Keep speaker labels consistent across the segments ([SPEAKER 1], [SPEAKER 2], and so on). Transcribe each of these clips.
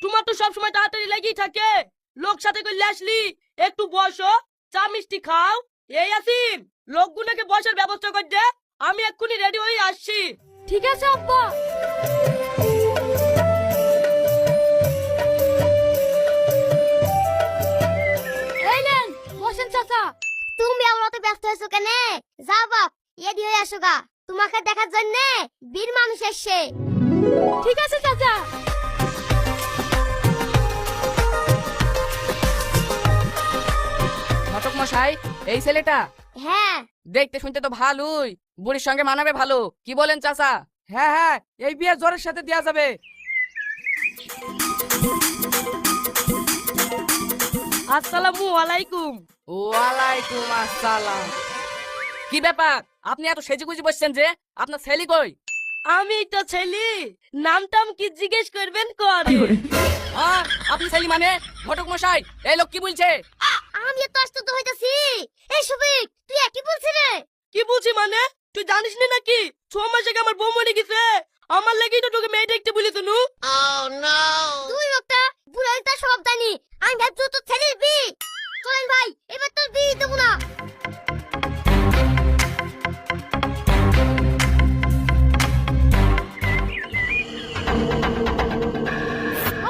[SPEAKER 1] তোমার তো সব সময় তাড়াতাড়ি লেগেই থাকে। লোক সাথে করে লেসলি, একটু বসো, চা মিষ্টি খাও। এই আসিন, লোকগুলোকে বসার ব্যবস্থা করে দে, আমি এক্ষুনি রেডি হয়ে আসছি।
[SPEAKER 2] ঠিক আছে আব্বা। এই নেন বসেন চাচা।
[SPEAKER 3] তুমি আমার অত ব্যস্ত হয়েছো কেন? যাও বাপ, রেডি হয়ে আসো গা, তোমাকে দেখার জন্য বীর মানুষ এসছে।
[SPEAKER 2] ঠিক আছে চাচা।
[SPEAKER 4] ঘটক মশাই, এই ছেলেটা
[SPEAKER 3] হ্যাঁ,
[SPEAKER 4] দেখতে শুনতে তো ভালোই, বুড়ির সঙ্গে মানাবে ভালো, কি বলেন চাচা?
[SPEAKER 5] হ্যাঁ হ্যাঁ, এই বিয়ে জোরের সাথে দেয়া যাবে।
[SPEAKER 1] আসসালামু আলাইকুম।
[SPEAKER 4] ওয়ালাইকুম আসসালাম। কি ব্যাপার, আপনি এত সেজেগুজি বসছেন যে? আপনার ছেলে কই?
[SPEAKER 1] আমি তো ছেলি, নামটাম কি জিজ্ঞেস করবেন করে?
[SPEAKER 4] আপনি ছেলে মানে? ঘটক মশাই, এই লোক কি বলছে?
[SPEAKER 3] আমি তো আশ্চর্য হইতাছি। এই সুবিক, তুই কি বলছিস রে?
[SPEAKER 1] কি বলছি মানে? তুই জানিস না নাকি 6 মাস আগে আমার বউ মরে গেছে? আমার লাগেই তো তোকে মেয়ে দেখতে বলিস নু।
[SPEAKER 3] তুই একটা বুড়াই তার স্বভাব জানি। আমি ভাবছি তোর ছেলের বি। চলেন ভাই, এবার তোর বি দেবো না।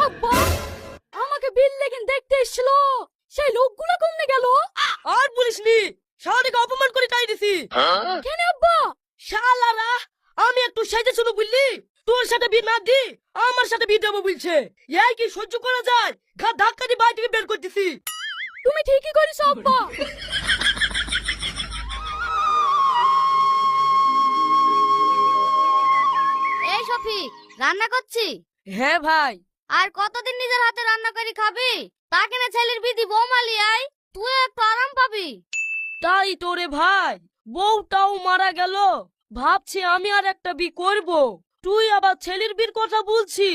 [SPEAKER 2] আব্বা, আমাকে বিল লেগিন দেখতে এসেছিল, সেই লোকগুলো কমনে গেল?
[SPEAKER 1] আর বলিসনি, শালাকে অপমান করে তাই দিছি।
[SPEAKER 2] কেন আব্বা?
[SPEAKER 1] শালারা, আমি একটু সেজে শুনো বুঝলি, তোর সাথে বিয়ে না দি আমার সাথে বিয়ে দেবো বলছে। এই কি সহ্য করা যায়? ঘাট ধাক্কা দিয়ে বাড়ি থেকে বের করে দিছি।
[SPEAKER 2] তুমি ঠিকই করেছো আব্বা।
[SPEAKER 3] এই শফিক, রান্না করছি।
[SPEAKER 1] হ্যাঁ ভাই।
[SPEAKER 3] আর কতদিন নিজের হাতে রান্না করে খাবি? তাকে না ছেলের বিধি বৌমালি আই, তুই একটু আরাম পাবি।
[SPEAKER 1] তাই তোরে ভাই, বউটাও মারা গেল, ভাবছি আমি আর একটা বি করব। তুই আবার ছেলের বিয়ের কথা বলছি?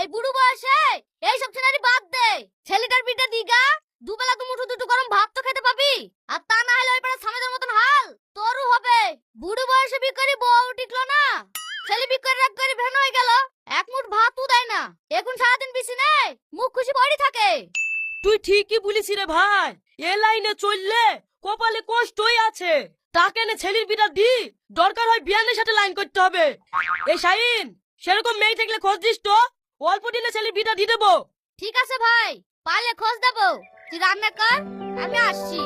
[SPEAKER 3] এই বুড়ো বয়সে এইসব ছেলেরই বাদ দে। ছেলেটার বিটা দিগা, দুবেলা তো মুঠো দুটো গরম ভাত তো খেতে পাবি। আর তা না হলে ওই পাড়া সামেদের মতন হাল তোরও হবে। বুড়ো বয়সে বি করে বউ টিকলো না, ছেলে বি করে রাগ করে ভেন হয়ে গেল, এক মুঠ ভাতও দেয় না। এখন সারাদিন বিছি নেই, মুখ খুশি পড়ি থাকে।
[SPEAKER 1] তুই ঠিকই বলিস রে ভাই, এ লাইনে চললে কপালে কষ্টই আছে। তাকে নে ছেলের বিটা দি, দরকার হয় বিয়ানের সাথে লাইন করতে হবে। এই শাহিন, সেরকম মেয়ে থাকলে খোঁজ দিস তো, অল্প দিনে ছেলের বিটা দিয়ে দেবো।
[SPEAKER 3] ঠিক আছে ভাই, পারলে খোঁজ দেবো। তুই রান্না কর, আমি আসছি।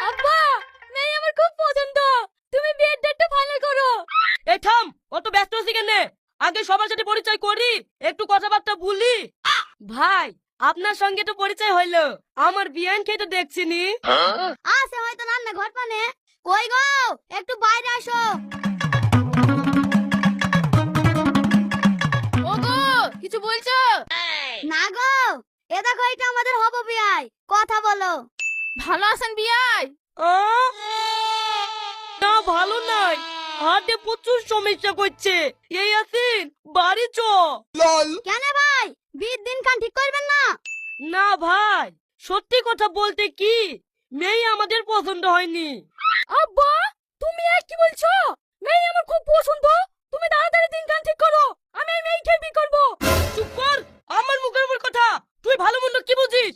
[SPEAKER 2] আব্বা, মেয়ে আমার খুব পছন্দ, তুমি বিয়ের ডেটটা ফাইনাল করো।
[SPEAKER 1] এই থাম, অত ব্যস্ত আছিস কেন? আগে সবার সাথে পরিচয় করি, একটু কথাবার্তা বলি। ভাই, আপনার সঙ্গে তো পরিচয় হইলো, আমার বিয়ান খেতে দেখছিনি।
[SPEAKER 3] আছে হয়তো রান্না ঘর পানে। কই গো, একটু বাইরে আসো।
[SPEAKER 2] ওগো, কিছু বলছো?
[SPEAKER 3] না গো, এ দেখো এটা আমাদের হবো বিয়াই, কথা বলো।
[SPEAKER 2] ভালো আছেন বিয়াই?
[SPEAKER 1] না, ভালো নাই, হাতে প্রচুর সমস্যা করছে। এই আছেন, বাড়ি চ।
[SPEAKER 3] কেন ভাই, বিয়ের দিন খান ঠিক করবেন না?
[SPEAKER 1] না ভাই, সত্যি কথা বলতে কি, মেয়ে আমাদের পছন্দ হয়নি।
[SPEAKER 2] আব্বা, তুমি কি বলছো? মেয়ে আমার খুব পছন্দ, তুমি তাড়াতাড়ি দিন কান ঠিক করো, আমি এই মেয়েকে বিয়ে করব।
[SPEAKER 1] চুপ কর, আমার মুখের উপর কথা, তুই ভালো মন্দ কি বুঝিস?